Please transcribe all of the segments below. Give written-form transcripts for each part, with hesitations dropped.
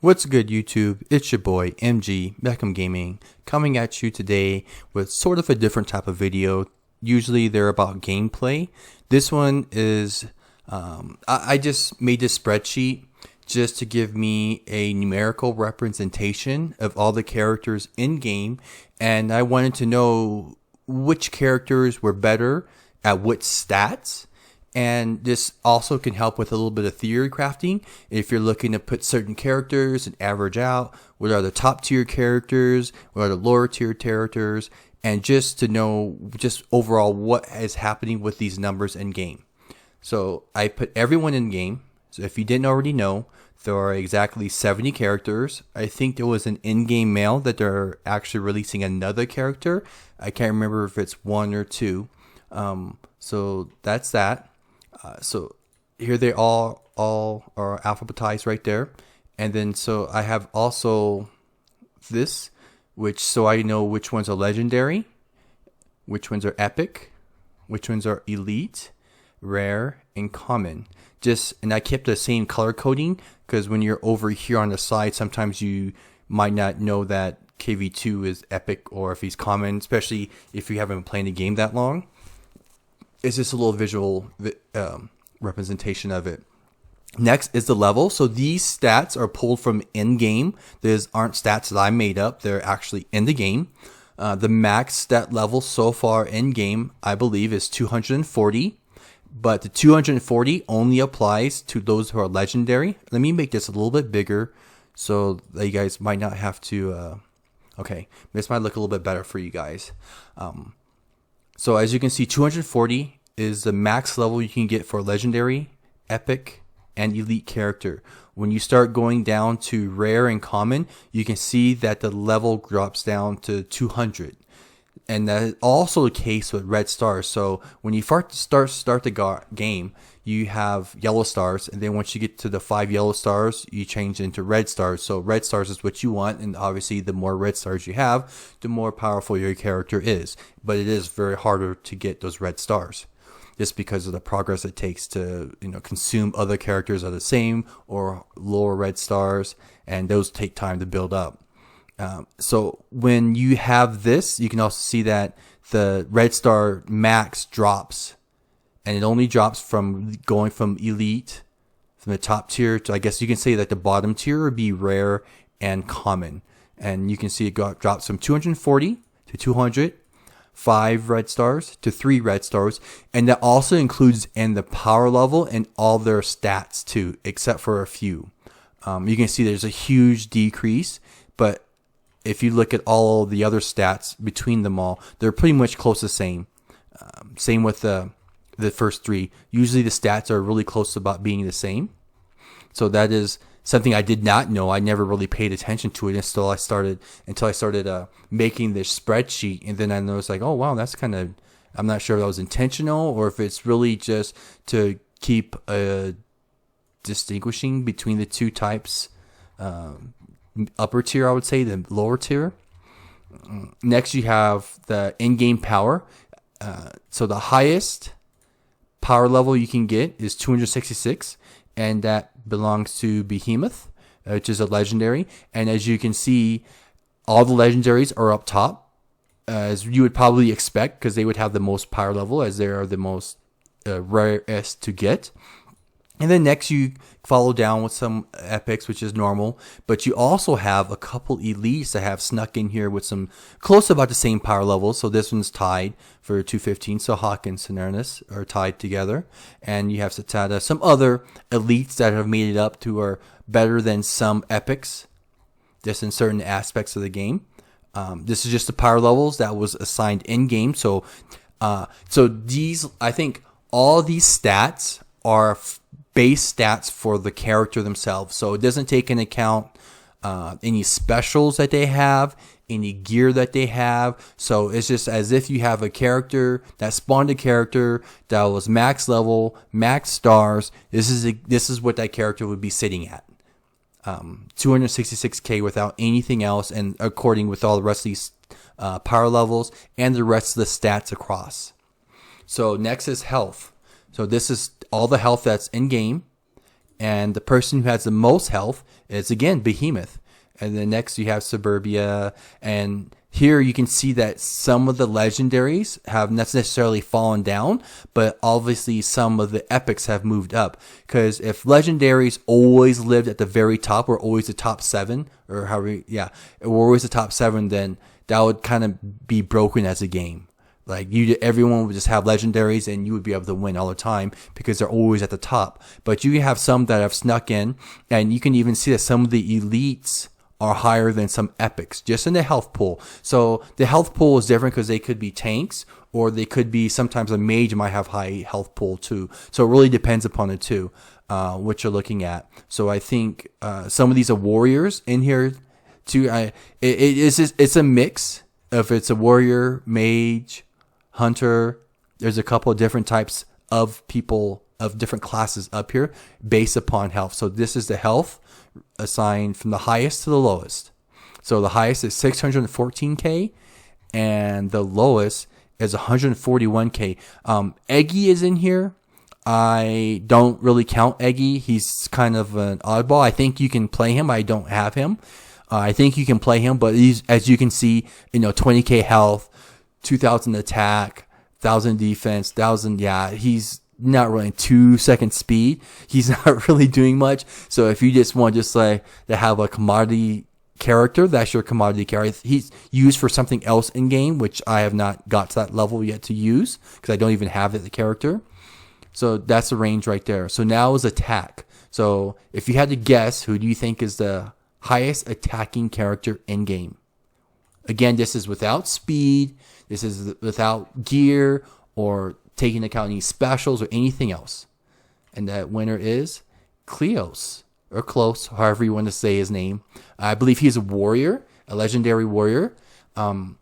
What's good, YouTube? It's your boy MG Beckham Gaming coming at you today with sort of a different type of video. Usually they're about gameplay. This one is I just made this spreadsheet just to give me a numerical representation of all the characters in game, and I wanted to know which characters were better at which stats. And this also can help with a little bit of theory crafting. If you're looking to put certain characters and average out what are the top tier characters, what are the lower tier characters, and just to know just overall what is happening with these numbers in game. So I put everyone in game. So if you didn't already know, there are exactly 70 characters. I think there was an in-game mail that they're actually releasing another character. I can't remember if it's one or two. So that's that. So here they all are alphabetized right there. And then so I have also this, which so I know which ones are legendary, which ones are epic, which ones are elite, rare, and common. And I kept the same color coding because when you're over here on the side, sometimes you might not know that KV2 is epic or if he's common, especially if you haven't been playing the game that long. It's just a little visual representation of it. Next is the level. So these stats are pulled from in-game. These aren't stats that I made up. They're actually in the game. The max stat level so far in-game, I believe, is 240. But the 240 only applies to those who are legendary. Let me make this a little bit bigger so that you guys might not have to... okay, this might look a little bit better for you guys. So as you can see, 240 is the max level you can get for legendary, epic, and elite character. When you start going down to rare and common, you can see that the level drops down to 200. And that is also the case with red stars. So when you start the game, you have yellow stars, and then once you get to the 5 yellow stars, you change into red stars. So red stars is what you want, and obviously the more red stars you have, the more powerful your character is. But it is very harder to get those red stars, just because of the progress it takes to consume other characters that are the same or lower red stars, and those take time to build up. So when you have this, you can also see that the red star max drops, and it only drops from going from elite, from the top tier to, I guess you can say that the bottom tier would be rare and common. And you can see it drops from 240 to 200, 5 red stars to 3 red stars. And that also includes in the power level and all their stats too, except for a few. You can see there's a huge decrease, but if you look at all the other stats between them all, they're pretty much close to the same. Same with the first 3. Usually the stats are really close about being the same. So that is something I did not know. I never really paid attention to it until I started making this spreadsheet. And then I noticed like, oh wow, that's kind of, I'm not sure if that was intentional or if it's really just to keep distinguishing between the two types. Upper tier, I would say, the lower tier. Next, you have the in-game power. So the highest power level you can get is 266, and that belongs to Behemoth, which is a legendary. And as you can see, all the legendaries are up top, as you would probably expect, because they would have the most power level, as they are the most rarest to get. And then next you follow down with some epics, which is normal, but you also have a couple elites that have snuck in here with some close about the same power levels. So this one's tied for 215. So Hawk and Cenernus are tied together, and you have Satata, some other elites that have made it up to are better than some epics, just in certain aspects of the game. This is just the power levels that was assigned in game. So these, I think, all these stats are base stats for the character themselves. So it doesn't take into account any specials that they have, any gear that they have. So it's just as if you have a character that spawned a character that was max level, max stars. This is what that character would be sitting at. 266k without anything else, and according with all the rest of these power levels and the rest of the stats across. So next is health. So this is all the health that's in game, And the person who has the most health is, again, Behemoth. And then next you have Suburbia. And here you can see that some of the legendaries have not necessarily fallen down, but obviously some of the epics have moved up. Because if legendaries always lived at the very top, or always the top 7, or however, or always the top 7, then that would kind of be broken as a game. Like everyone would just have legendaries and you would be able to win all the time because they're always at the top. But you have some that have snuck in, and you can even see that some of the elites are higher than some epics just in the health pool. So the health pool is different because they could be tanks, or they could be, sometimes a mage might have high health pool too. So it really depends upon the two, what you're looking at. So I think some of these are warriors in here too. It's a mix of, it's a warrior, mage, hunter. There's a couple of different types of people of different classes up here based upon health. So this is the health assigned from the highest to the lowest. So the highest is 614k and the lowest is 141k. Eggy is in here. I don't really count Eggy. He's kind of an oddball. I think you can play him. I don't have him. I think you can play him, but he's, as you can see, 20k health, 2,000 attack, 1,000 defense, 1,000. Yeah, he's not really 2-second speed. He's not really doing much. So if you just want to have a commodity character, that's your commodity character. He's used for something else in game, which I have not got to that level yet to use because I don't even have the character. So that's the range right there. So now is attack. So if you had to guess, who do you think is the highest attacking character in game? Again, this is without speed. This is without gear or taking into account any specials or anything else. And that winner is Kleos, or Close, however you want to say his name. I believe he's a warrior, a legendary warrior. I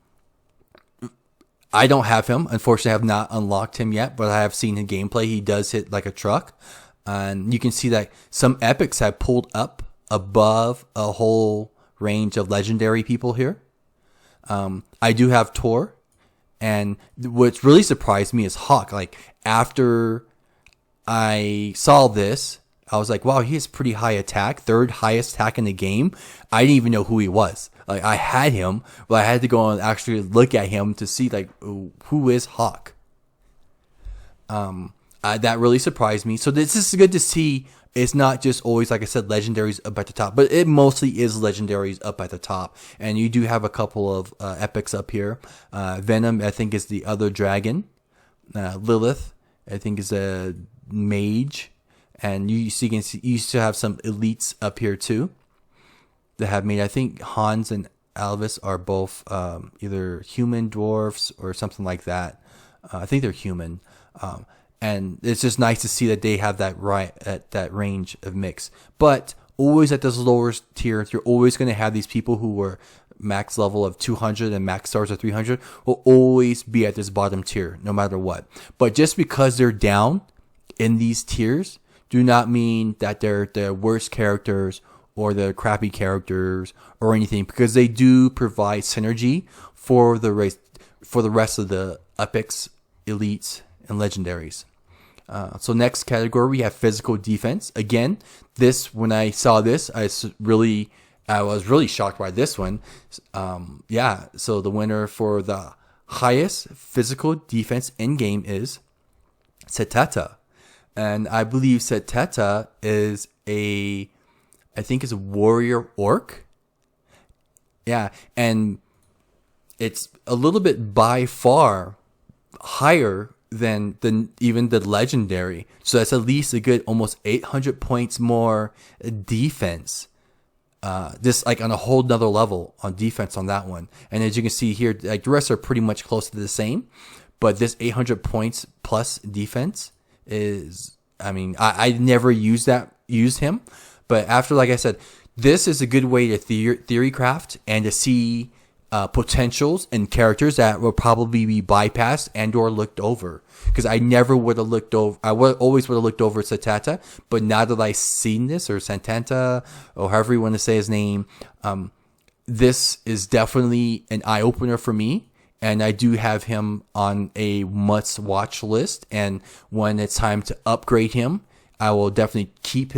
don't have him. Unfortunately, I have not unlocked him yet, but I have seen his gameplay. He does hit like a truck. And you can see that some epics have pulled up above a whole range of legendary people here. I do have Tor. And what really surprised me is Hawk. Like, after I saw this, I was like, wow, he has pretty high attack, third highest attack in the game. I didn't even know who he was. Like, I had him, but I had to go and actually look at him to see, like, who is Hawk? That really surprised me. So this is good to see. It's not just always, like I said, legendaries up at the top, but it mostly is legendaries up at the top. And you do have a couple of epics up here. Venom, I think, is the other dragon. Lilith, I think, is a mage. And you still have some elites up here too that have made. I think Hans and Alvis are both either human dwarfs or something like that. I think they're human. And it's just nice to see that they have that right at that range of mix. But always at this lower tier, you're always going to have these people who were max level of 200 and max stars of 300 will always be at this bottom tier, no matter what. But just because they're down in these tiers, do not mean that they're the worst characters or the crappy characters or anything, because they do provide synergy for the rest of the epics, elites, and legendaries. So next category, we have physical defense. Again, when I saw this, I was really shocked by this one. So the winner for the highest physical defense in game is Seteta. And I believe Seteta is a warrior orc. Yeah, and it's a little bit by far higher than even the legendary. So that's at least a good almost 800 points more defense. Just like on a whole nother level on defense on that one. And as you can see here, like the rest are pretty much close to the same. But this 800 points plus defense is, I never used him. But after, like I said, this is a good way to theory craft and to see potentials and characters that will probably be bypassed and or looked over. Because I never would have looked over, always would have looked over Satata, but now that I've seen this, or Santanta, or however you want to say his name, this is definitely an eye-opener for me. And I do have him on a must-watch list. And when it's time to upgrade him, I will definitely keep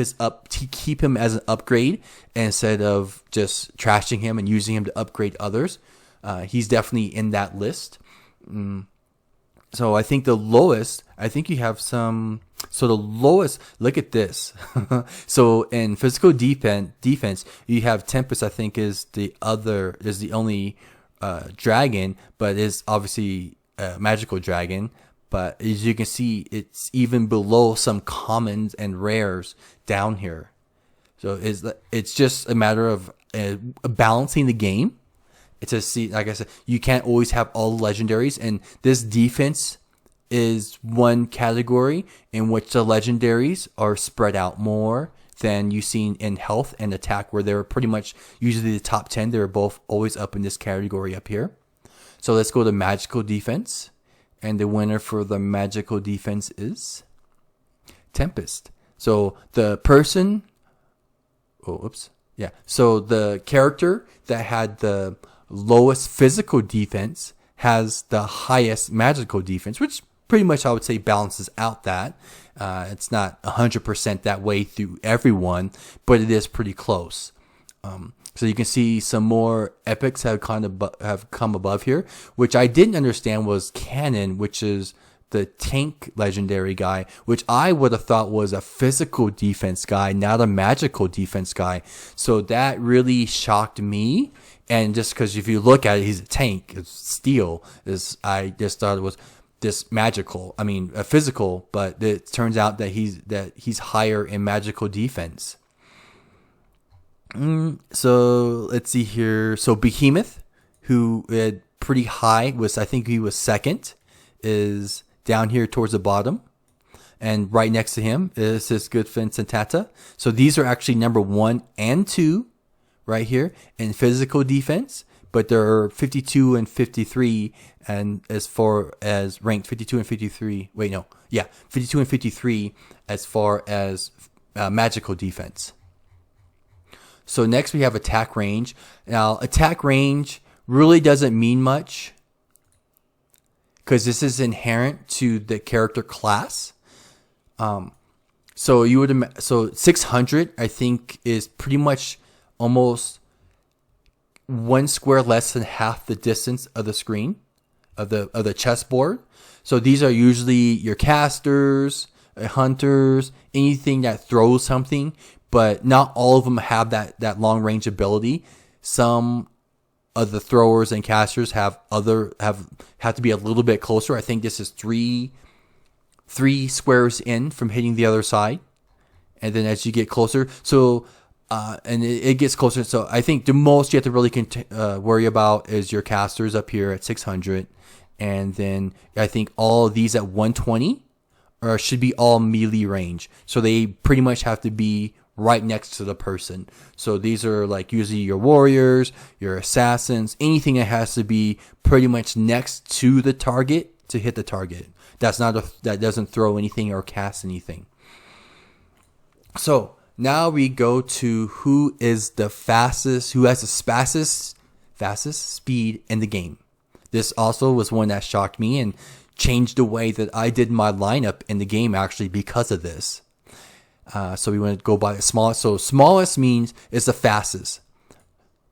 him as an upgrade instead of just trashing him and using him to upgrade others. He's definitely in that list. So I think the lowest, I think you have some. So the lowest, look at this. So in physical defense, you have Tempest. I think is the only dragon, but is obviously a magical dragon. But as you can see, it's even below some commons and rares down here. So it's just a matter of balancing the game. It's like I said, you can't always have all the legendaries, and this defense is one category in which the legendaries are spread out more than you've seen in health and attack, where they're pretty much usually the top 10. They're both always up in this category up here. So let's go to magical defense. And the winner for the magical defense is Tempest. So the person, so the character that had the lowest physical defense has the highest magical defense, which pretty much I would say balances out that. It's not 100% that way through everyone, but it is pretty close. So you can see some more epics have come above here, which I didn't understand was Cannon, which is the tank legendary guy, which I would have thought was a physical defense guy, not a magical defense guy. So that really shocked me. And just because if you look at it, he's a tank, it's steel. I just thought it was this a physical, but it turns out that he's higher in magical defense. So let's see here. So Behemoth, who had pretty high, I think he was second, is down here towards the bottom. And right next to him is his good friend Santata. So these are actually number 1 and 2 right here in physical defense. But there are 52 and 53, and as far as ranked 52 and 53. 52 and 53 as far as magical defense. So next we have attack range. Now attack range really doesn't mean much because this is inherent to the character class. So 600 I think is pretty much almost one square less than half the distance of the screen of the chessboard. So these are usually your casters, hunters, anything that throws something. But not all of them have that long range ability. Some of the throwers and casters have to be a little bit closer. I think this is three squares in from hitting the other side, and then as you get closer, and it gets closer. So I think the most you have to really worry about is your casters up here at 600, and then I think all of these at 120 should be all melee range. So they pretty much have to be right next to the person. So these are like usually your warriors, your assassins, anything that has to be pretty much next to the target to hit the target. That doesn't throw anything or cast anything. So now we go to who has the fastest speed in the game. This also was one that shocked me and changed the way that I did my lineup in the game actually because of this. So we want to go by the smallest. So smallest means it's the fastest.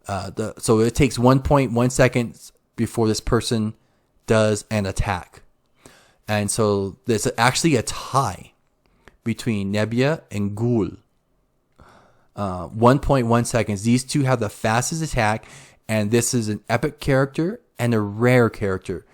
So it takes 1.1 seconds before this person does an attack. And so there's actually a tie between Nebia and Ghoul. 1.1 seconds. These two have the fastest attack, and this is an epic character and a rare character.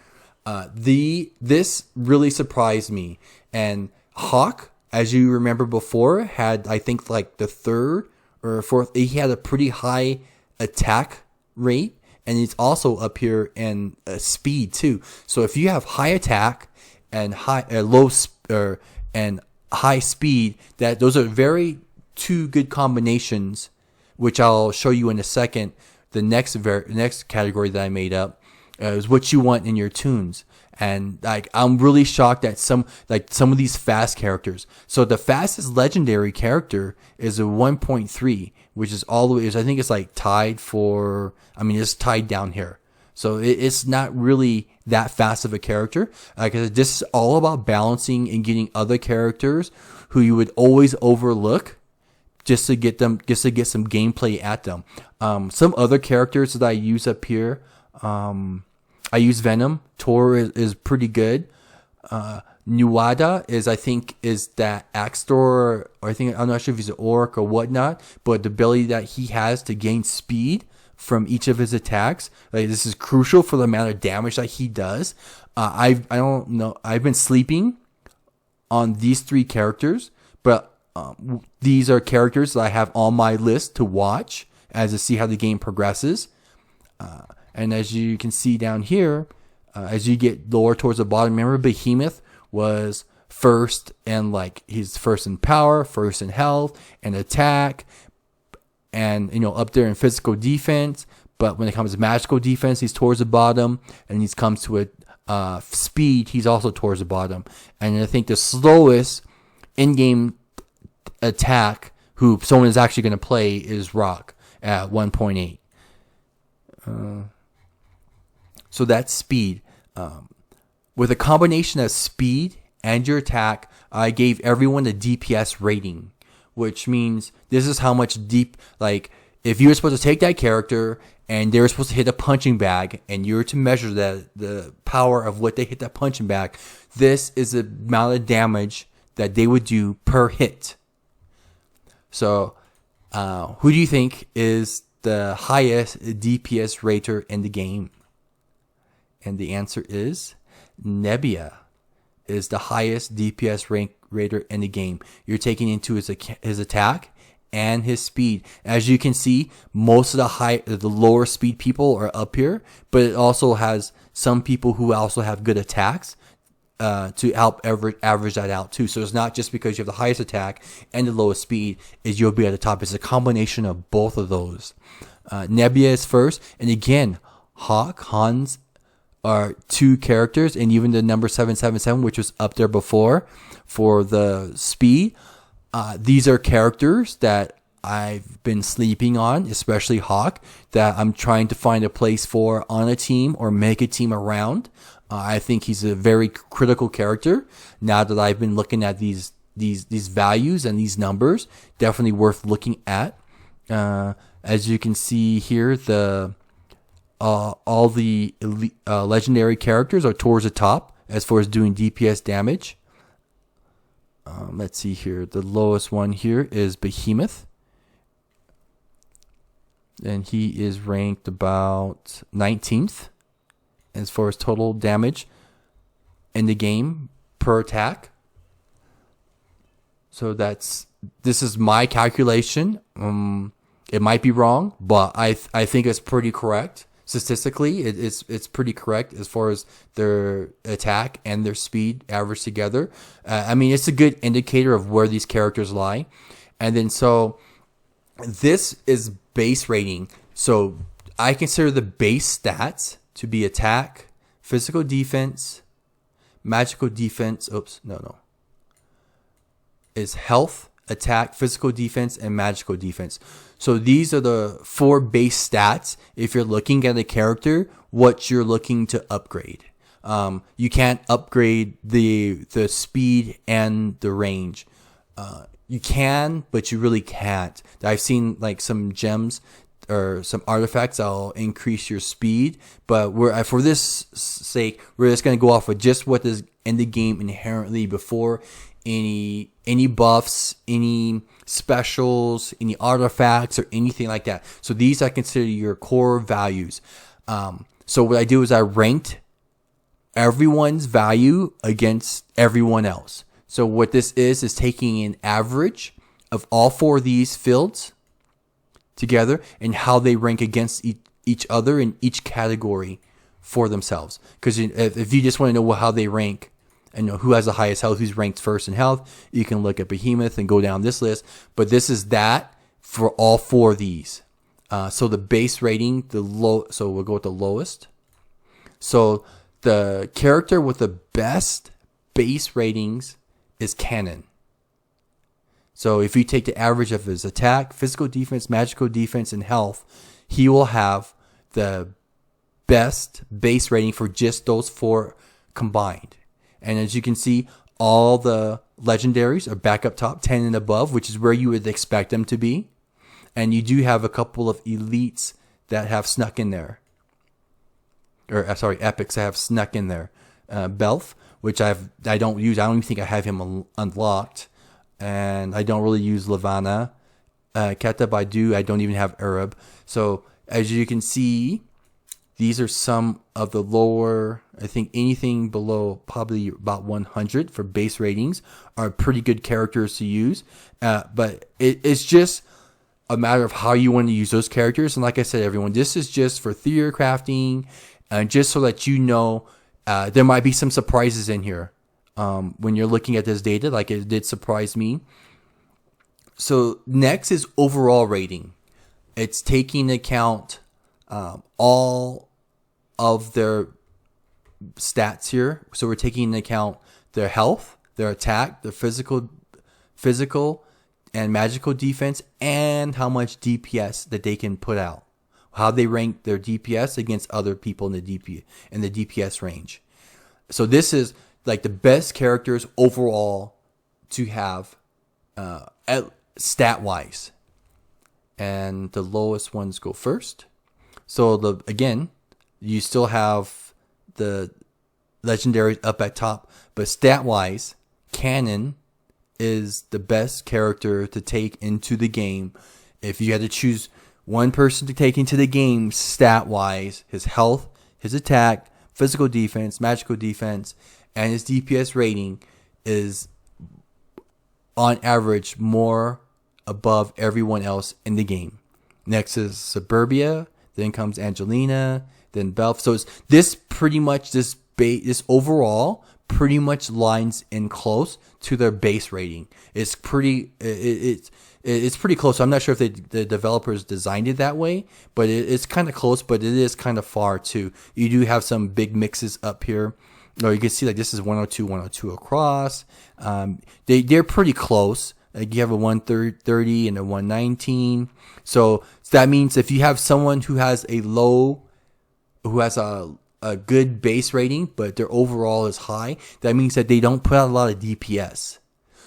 This really surprised me. And Hawk, as you remember before, had, I think, like the third or fourth. He had a pretty high attack rate, and he's also up here in speed too. So if you have high attack and high speed, those are very two good combinations, which I'll show you in a second. The next category that I made up is what you want in your tunes. And I'm really shocked at some of these fast characters. So the fastest legendary character is a 1.3, which is all the way. I think it's like tied for. I mean, it's tied down here. So it's not really that fast of a character. Because this is all about balancing and getting other characters who you would always overlook just to get some gameplay at them. Some other characters that I use up here, I use Venom. Tor is pretty good. Nuada is that axe thrower, or I'm not sure if he's an orc or whatnot, but the ability that he has to gain speed from each of his attacks, like, this is crucial for the amount of damage that he does. I don't know. I've been sleeping on these 3 characters, but these are characters that I have on my list to watch as to see how the game progresses. And as you can see down here, as you get lower towards the bottom, remember Behemoth was first, and like he's first in power, first in health and attack, and up there in physical defense. But when it comes to magical defense, he's towards the bottom, and he comes to speed, he's also towards the bottom. And I think the slowest in-game attack who someone is actually going to play is Rock at 1.8. So that's speed. With a combination of speed and your attack, I gave everyone a DPS rating, which means this is how much like, if you were supposed to take that character and they were supposed to hit a punching bag, and you were to measure the power of what they hit that punching bag, this is the amount of damage that they would do per hit. So, who do you think is the highest DPS rater in the game? And the answer is Nebia is the highest DPS rater in the game. You're taking into his attack and his speed. As you can see, most of the lower speed people are up here, but it also has some people who also have good attacks to help average that out too. So it's not just because you have the highest attack and the lowest speed is you'll be at the top. It's a combination of both of those. Nebia is first, and again, Hans are 2 characters, and even the number 777, which was up there before for the speed. These are characters that I've been sleeping on, especially Hawk, that I'm trying to find a place for on a team or make a team around. I think he's a very critical character. Now that I've been looking at these values and these numbers, definitely worth looking at. As you can see here, all the legendary characters are towards the top as far as doing DPS damage. Let's see here. The lowest one here is Behemoth, and he is ranked about 19th as far as total damage in the game per attack. So this is my calculation. It might be wrong, but I think it's pretty correct. Statistically, it's pretty correct as far as their attack and their speed averaged together. I mean, it's a good indicator of where these characters lie. And then so this is base rating. So I consider the base stats to be attack, physical defense, magical defense. Is health, attack, physical defense, and magical defense. So these are the 4 base stats if you're looking at a character, what you're looking to upgrade. You can't upgrade the speed and the range. You can, but you really can't. I've seen like some gems or some artifacts that'll increase your speed, but for this sake, we're just going to go off with just what is in the game inherently before any buffs, any specials, any artifacts, or anything like that. So these I consider your core values. So what I do is I ranked everyone's value against everyone else. So what this is taking an average of all 4 of these fields together and how they rank against each other in each category for themselves. Because if you just want to know how they rank and know who has the highest health, who's ranked first in health, you can look at Behemoth and go down this list. But this is that for all 4 of these. So the base rating, so we'll go with the lowest. So the character with the best base ratings is Cannon. So if you take the average of his attack, physical defense, magical defense, and health, he will have the best base rating for just those 4 combined. And as you can see, all the legendaries are back up top, 10 and above, which is where you would expect them to be. And you do have a couple of elites that have snuck in there. Or sorry, epics that have snuck in there. Belf, which I don't use. I don't even think I have him unlocked. And I don't really use Levana. Ketab I do. I don't even have Arab. So as you can see, these are some of the lower, I think anything below probably about 100 for base ratings are pretty good characters to use. But it's just a matter of how you want to use those characters. And like I said, everyone, this is just for theater crafting, and just so that you know, there might be some surprises in here when you're looking at this data, like it did surprise me. So next is overall rating. It's taking into account all of their stats here. So we're taking into account their health, their attack, their physical and magical defense, and how much DPS that they can put out. How they rank their DPS against other people in the DPS range. So this is like the best characters overall to have stat wise. And the lowest ones go first. So again, you still have the legendaries up at top, but stat wise, Cannon is the best character to take into the game. If you had to choose one person to take into the game stat wise, his health, his attack, physical defense, magical defense, and his DPS rating is on average more above everyone else in the game. Next is Suburbia, then comes Angelina, then Belf. So it's this pretty much this overall pretty much lines in close to their base rating. It's pretty pretty close. I'm not sure if the developers designed it that way, but it's kind of close, but it is kind of far too. You do have some big mixes up here. Or you can see like this is 102, 102 across. They're pretty close. Like you have a 130 and a 119. So that means if you have someone who has a good base rating, but their overall is high, that means that they don't put out a lot of DPS.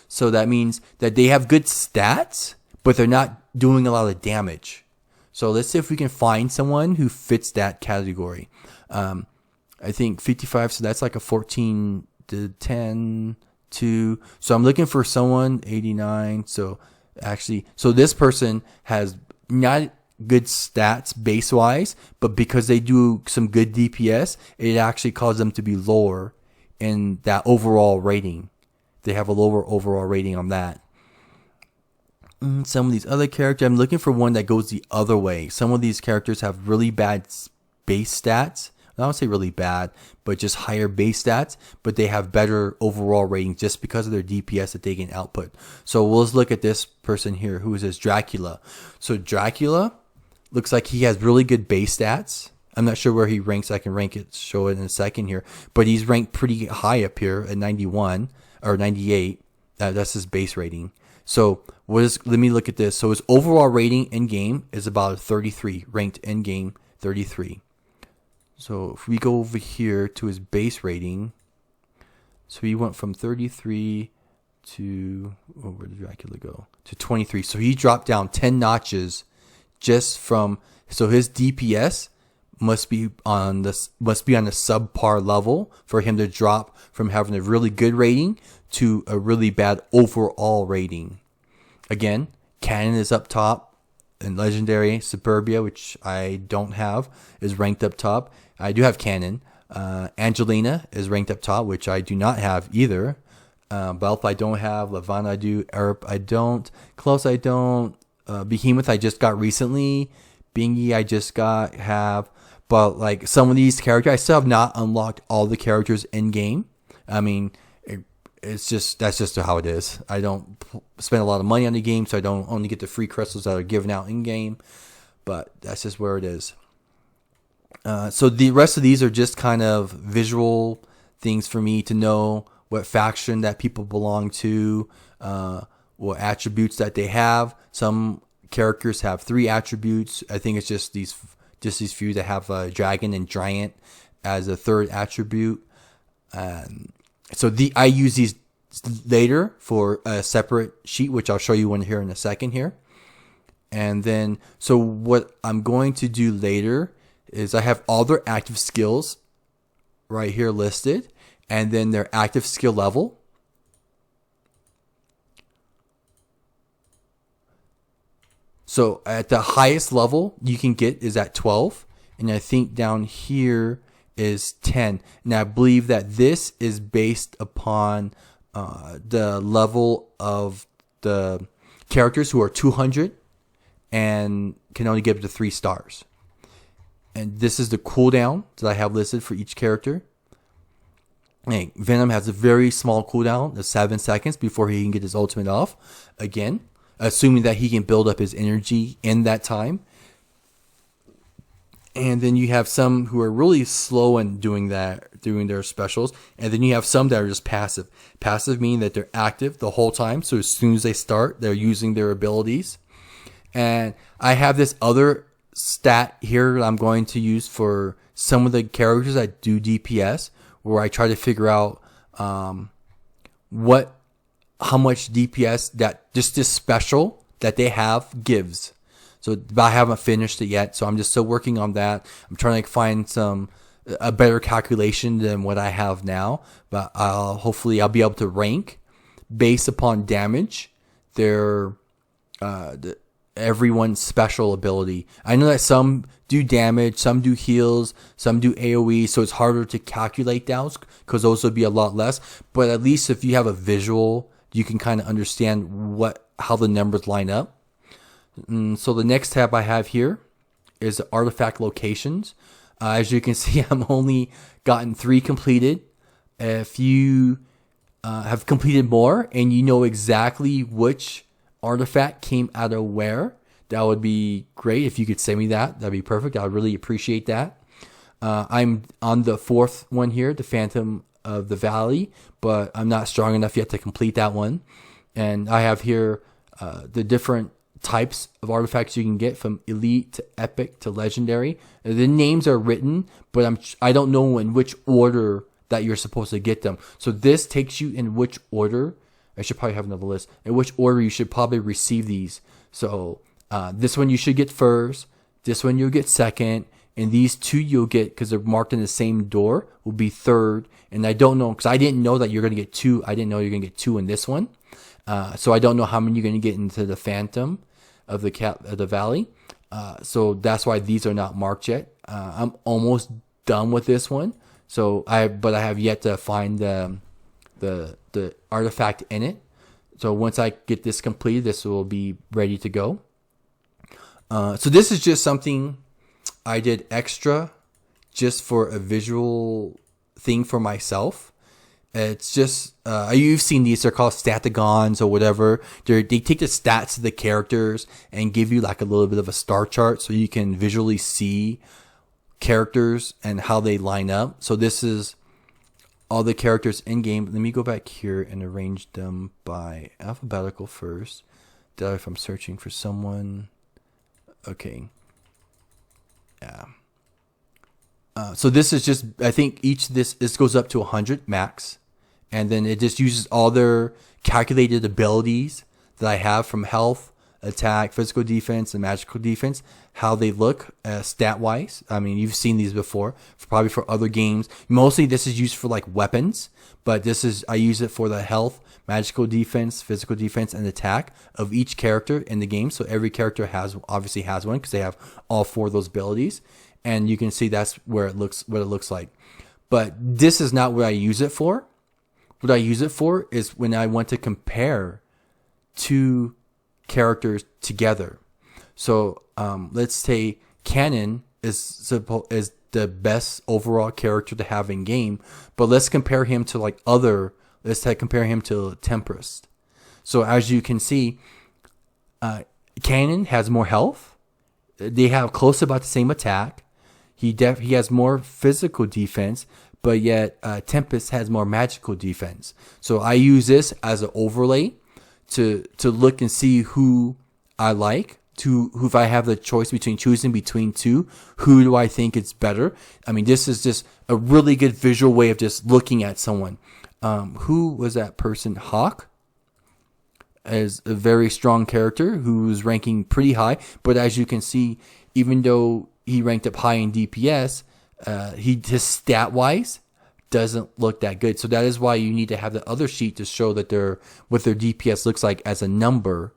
So that means that they have good stats, but they're not doing a lot of damage. So let's see if we can find someone who fits that category. I think 55, so that's like a 14 to 10 to, so I'm looking for someone 89. So this person has not good stats base wise, but because they do some good DPS, it actually causes them to be lower in that overall rating. They have a lower overall rating on that. Some of these other characters, I'm looking for one that goes the other way. Some of these characters have really bad base stats. I don't say really bad, but just higher base stats, but they have better overall ratings just because of their DPS that they can output. So let's look at this person here, who is this Dracula. So Dracula looks like he has really good base stats. I'm not sure where he ranks. I can show it in a second here, but he's ranked pretty high up here at 91 or 98. That's his base rating. So let me look at this. So his overall rating in game is about a 33, ranked in game 33. So if we go over here to his base rating, so he went from 33 to, where did Dracula go? To 23. So he dropped down 10 notches just from, so his DPS must be on the subpar level for him to drop from having a really good rating to a really bad overall rating. Again, Cannon is up top, and Legendary Suburbia, which I don't have, is ranked up top. I do have Cannon. Angelina is ranked up top, which I do not have either. Belf I don't have. Levana I do. Erp I don't. Close I don't. Behemoth I just got recently. Bingy I just have. But like some of these characters, I still have not unlocked all the characters in game. I mean, that's just how it is. I don't spend a lot of money on the game, so I don't only get the free crystals that are given out in game. But that's just where it is. So the rest of these are just kind of visual things for me to know what faction that people belong to, what attributes that they have. Some characters have 3 attributes. I think it's just these just these few that have dragon and giant as a third attribute. So I use these later for a separate sheet, which I'll show you one here in a second here. And then, so what I'm going to do later is I have all their active skills right here listed, and then their active skill level. So at the highest level you can get is at 12, and I think down here is 10. And I believe that this is based upon the level of the characters who are 200 and can only get up to 3 stars. And this is the cooldown that I have listed for each character. And Venom has a very small cooldown of 7 seconds before he can get his ultimate off. Again, assuming that he can build up his energy in that time. And then you have some who are really slow in doing their specials. And then you have some that are just passive. Passive meaning that they're active the whole time. So as soon as they start, they're using their abilities. And I have this other stat here that I'm going to use for some of the characters that do DPS, where I try to figure out how much DPS that just this special that they have gives. So I haven't finished it yet, so I'm just still working on that. I'm trying to find a better calculation than what I have now, but hopefully I'll be able to rank based upon damage everyone's special ability. I know that some do damage, some do heals, some do AoE, so it's harder to calculate those because those would be a lot less. But at least if you have a visual, you can kind of understand how the numbers line up. So the next tab I have here is artifact locations. As you can see, I'm only gotten 3 completed. If you have completed more and you know exactly which artifact came out of where, that would be great. If you could send me that'd be perfect. I would really appreciate that. I'm on the 4th one here, the Phantom of the Valley, but I'm not strong enough yet to complete that one. And I have here the different types of artifacts you can get, from elite to epic to legendary. The names are written, but I don't know in which order that you're supposed to get them. So this takes you in which order. I should probably have another list in which order you should probably receive these. So this one you should get first, this one you'll get second, and these 2 you'll get, because they're marked in the same door, will be third. And I don't know, because I didn't know that you're going to get 2. I didn't know you're going to get 2 in this one. So I don't know how many you're going to get into the Phantom of the Valley. So that's why these are not marked yet. I'm almost done with this one. But I have yet to find the artifact in it. So once I get this completed, this will be ready to go. So this is just something I did extra just for a visual thing for myself. It's just, you've seen these, they're called statagons or whatever. They take the stats of the characters and give you like a little bit of a star chart so you can visually see characters and how they line up. So this is all the characters in game. Let me go back here and arrange them by alphabetical first. If I'm searching for someone. Okay. Yeah. So this is just, I think this goes up to 100 max. And then it just uses all their calculated abilities that I have from health, attack, physical defense, and magical defense, how they look stat-wise. I mean, you've seen these before, probably for other games. Mostly this is used for like weapons, but I use it for the health, magical defense, physical defense, and attack of each character in the game. So every character obviously has one because they have all 4 of those abilities. And you can see that's what it looks like. But this is not what I use it for. What I use it for is when I want to compare 2 characters together. So let's say Canon is the best overall character to have in game, but let's compare him to compare him to Tempest. So as you can see, Canon has more health. They have close to about the same attack. He has more physical defense, but yet Tempest has more magical defense. So I use this as an overlay to look and see who I like, if I have the choice between choosing between two, who do I think is better? I mean, this is just a really good visual way of just looking at someone. Who was that person? Hawk is a very strong character who's ranking pretty high. But as you can see, even though he ranked up high in DPS, his stat wise doesn't look that good. So that is why you need to have the other sheet to show that what their DPS looks like as a number,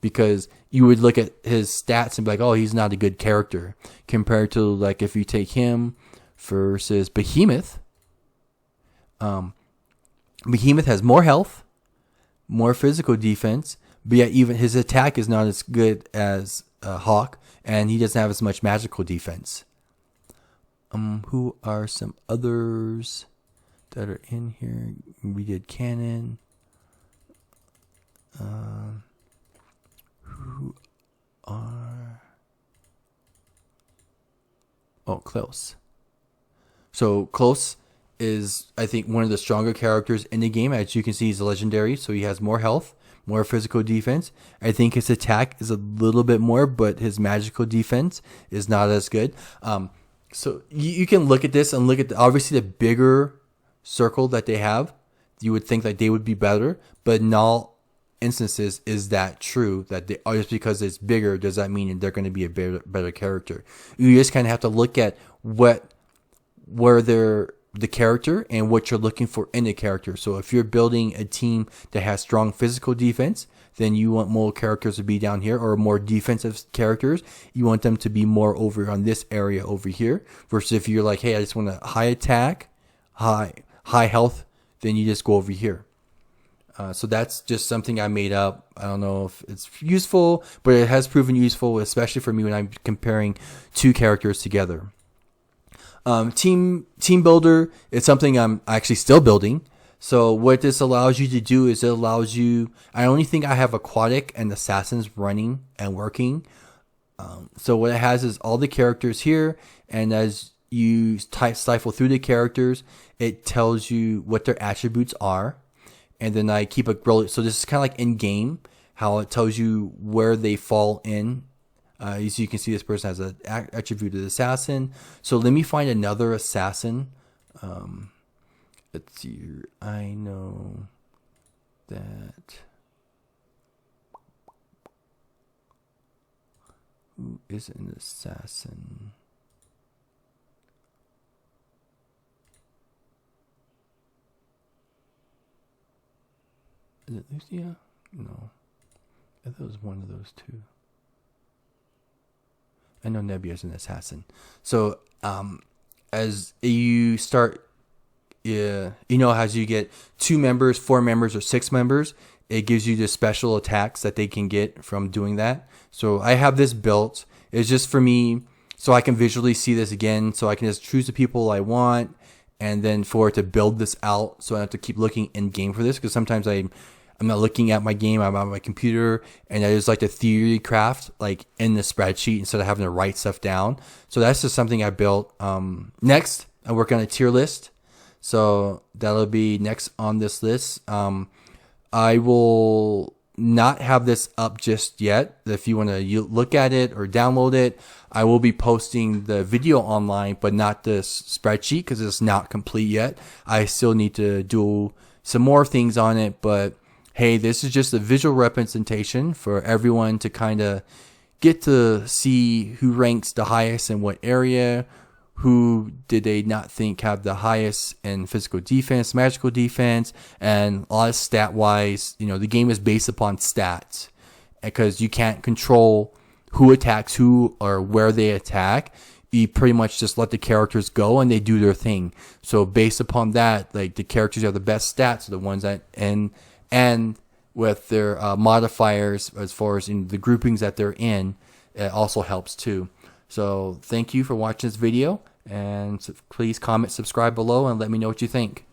because you would look at his stats and be like, oh, he's not a good character, compared to like if you take him versus Behemoth. Behemoth has more health, more physical defense, but yet even his attack is not as good as Hawk, and he doesn't have as much magical defense. Who are some others that are in here? We did Cannon. Who are... Oh, Close. So Close is, I think, one of the stronger characters in the game. As you can see, he's a legendary, so he has more health, more physical defense. I think his attack is a little bit more, but his magical defense is not as good. So you can look at this and look at obviously the bigger circle that they have. You would think that they would be better, but in all instances, is that true? That they, just because it's bigger, does that mean they're going to be a better character? You just kind of have to look at where they're the character and what you're looking for in a character. So if you're building a team that has strong physical defense, then you want more characters to be down here, or more defensive characters, you want them to be more over on this area over here. Versus if you're like, hey, I just want a high attack, high health, then you just go over here. So that's just something I made up. I don't know if it's useful, but it has proven useful, especially for me when I'm comparing two characters together. Team builder is something I'm actually still building. So what this allows you to do is it allows you, I only think I have aquatic and assassins running and working. So what it has is all the characters here, and as you stifle through the characters, it tells you what their attributes are. And then I keep a roll. So this is kind of like in game, how it tells you where they fall in. As you can see, this person has an attribute of assassin. So let me find another assassin. Let's see here. I know that. Who is an assassin? Is it Lucia? No. I thought it was one of those two. I know Nebbia's an assassin. So, as you start, as you get 2 members, 4 members, or 6 members, it gives you the special attacks that they can get from doing that. So I have this built. It's just for me, so I can visually see this again, so I can just choose the people I want, and then for it to build this out, so I have to keep looking in game for this, because sometimes I'm not looking at my game, I'm on my computer, and I just like to theory craft like in the spreadsheet instead of having to write stuff down. So that's just something I built. Next, I work on a tier list. So that'll be next on this list. I will not have this up just yet. If you want to look at it or download it, I will be posting the video online, but not this spreadsheet because it's not complete yet. I still need to do some more things on it, but hey, this is just a visual representation for everyone to kind of get to see who ranks the highest in what area, who did they not think have the highest in physical defense, magical defense, and a lot of stat-wise. The game is based upon stats because you can't control who attacks who or where they attack. You pretty much just let the characters go and they do their thing. So based upon that, like the characters who have the best stats are the ones that and with their modifiers as far as in the groupings that they're in, it also helps too. So thank you for watching this video, and please comment, subscribe below, and let me know what you think.